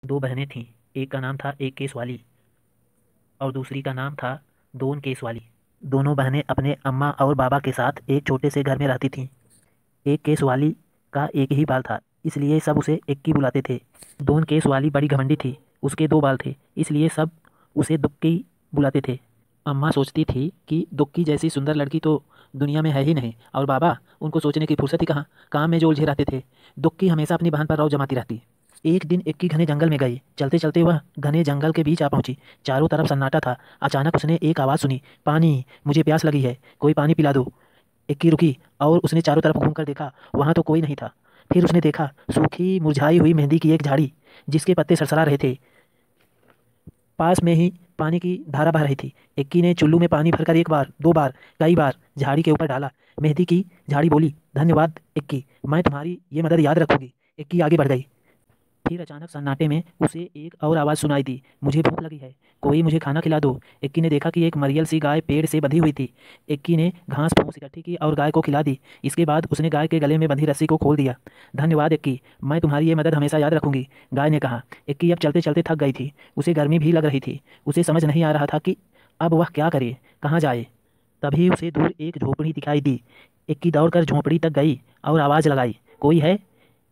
दो बहनें थीं। एक का नाम था एक केस वाली और दूसरी का नाम था दोन केस वाली। दोनों बहनें अपने अम्मा और बाबा के साथ एक छोटे से घर में रहती थीं। एक केस वाली का एक ही बाल था, इसलिए सब उसे एक्की बुलाते थे। दोन केस वाली बड़ी घमंडी थी, उसके दो बाल थे, इसलिए सब उसे दुक्की बुलाते थे। अम्मा सोचती थी कि दुक्की जैसी सुंदर लड़की तो दुनिया में है ही नहीं, और बाबा उनको सोचने की फुर्सत ही कहाँ, काम में जो उलझे रहते थे। दुक्की हमेशा अपनी बहन पर रौब जमाती रहती। एक दिन एक्की घने जंगल में गई। चलते चलते वह घने जंगल के बीच आ पहुंची। चारों तरफ सन्नाटा था। अचानक उसने एक आवाज़ सुनी, पानी, मुझे प्यास लगी है, कोई पानी पिला दो। एक्की रुकी और उसने चारों तरफ घूमकर देखा, वहां तो कोई नहीं था। फिर उसने देखा सूखी मुरझाई हुई मेहंदी की एक झाड़ी, जिसके पत्ते सरसरा रहे थे। पास में ही पानी की धारा बह रही थी। एक्की ने चुल्लू में पानी भरकर एक बार, दो बार, कई बार झाड़ी के ऊपर डाला। मेहंदी की झाड़ी बोली, धन्यवाद एक्की, मैं तुम्हारी ये मदद याद रखूंगी। एक्की आगे बढ़ गई। फिर अचानक सन्नाटे में उसे एक और आवाज़ सुनाई दी, मुझे भूख लगी है, कोई मुझे खाना खिला दो। एक्की ने देखा कि एक मरियल सी गाय पेड़ से बंधी हुई थी। एक्की ने घास फूस इकट्ठी की और गाय को खिला दी। इसके बाद उसने गाय के गले में बंधी रस्सी को खोल दिया। धन्यवाद एक्की, मैं तुम्हारी ये मदद हमेशा याद रखूंगी, गाय ने कहा। एक्की अब चलते चलते थक गई थी। उसे गर्मी भी लग रही थी। उसे समझ नहीं आ रहा था कि अब वह क्या करे, कहाँ जाए। तभी उसे दूर एक झोपड़ी दिखाई दी। एक्की दौड़कर झोपड़ी तक गई और आवाज़ लगाई, कोई है?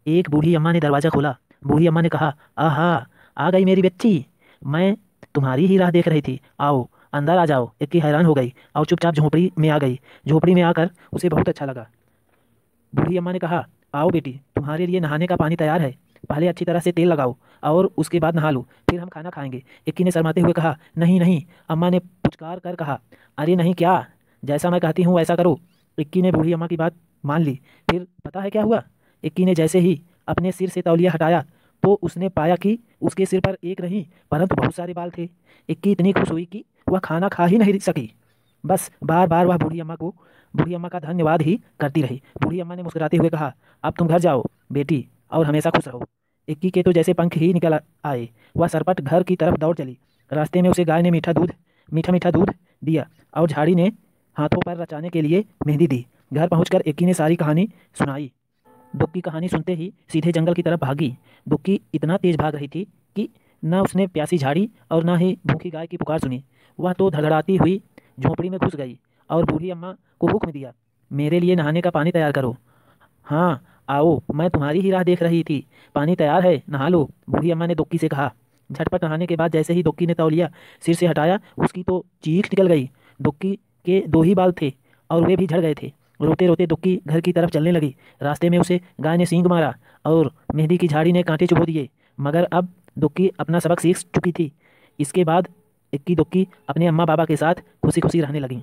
एक बूढ़ी अम्मा ने दरवाज़ा खोला। बूढ़ी अम्मा ने कहा, आहा, आ गई मेरी बच्ची, मैं तुम्हारी ही राह देख रही थी, आओ अंदर आ जाओ। एक्की हैरान हो गई और चुपचाप झोपड़ी में आ गई। झोपड़ी में आकर उसे बहुत अच्छा लगा। बूढ़ी अम्मा ने कहा, आओ बेटी, तुम्हारे लिए नहाने का पानी तैयार है, पहले अच्छी तरह से तेल लगाओ और उसके बाद नहा लो, फिर हम खाना खाएंगे। एक्की ने शर्माते हुए कहा, नहीं नहीं, अम्मा ने पुचकार कर कहा। अरे नहीं क्या, जैसा मैं कहती हूँ वैसा करो। एक्की ने बूढ़ी अम्मा की बात मान ली। फिर पता है क्या हुआ? एक्की ने जैसे ही अपने सिर से तौलिया हटाया तो उसने पाया कि उसके सिर पर एक नहीं परंतु बहुत सारे बाल थे। एक्की इतनी खुश हुई कि वह खाना खा ही नहीं सकी। बस बार बार वह बूढ़ी अम्मा का धन्यवाद ही करती रही। बूढ़ी अम्मा ने मुस्कुराते हुए कहा, अब तुम घर जाओ बेटी और हमेशा खुश रहो। इक्की के तो जैसे पंख ही निकल आए। वह सरपट घर की तरफ दौड़ चली। रास्ते में उसे गाय ने मीठा मीठा दूध दिया और झाड़ी ने हाथों पर रचाने के लिए मेहंदी दी। घर पहुंचकर इक्की ने सारी कहानी सुनाई। दुक्की कहानी सुनते ही सीधे जंगल की तरफ भागी। दुक्की इतना तेज भाग रही थी कि न उसने प्यासी झाड़ी और न ही भूखी गाय की पुकार सुनी। वह तो धड़धड़ाती हुई झोंपड़ी में घुस गई और बूढ़ी अम्मा को हुक्म दिया, मेरे लिए नहाने का पानी तैयार करो। हाँ आओ, मैं तुम्हारी ही राह देख रही थी, पानी तैयार है, नहा लो, बूढ़ी अम्मा ने दुक्की से कहा। झटपट नहाने के बाद जैसे ही दुक्की ने तौलिया सिर से हटाया, उसकी तो चीख निकल गई। दुक्की के दो ही बाल थे और वे भी झड़ गए थे। रोते रोते दुक्की घर की तरफ चलने लगी। रास्ते में उसे गाय ने सींग मारा और मेहंदी की झाड़ी ने कांटे चुभो दिए, मगर अब दुक्की अपना सबक सीख चुकी थी। इसके बाद इक्की दुक्की अपने अम्मा बाबा के साथ खुशी खुशी रहने लगी।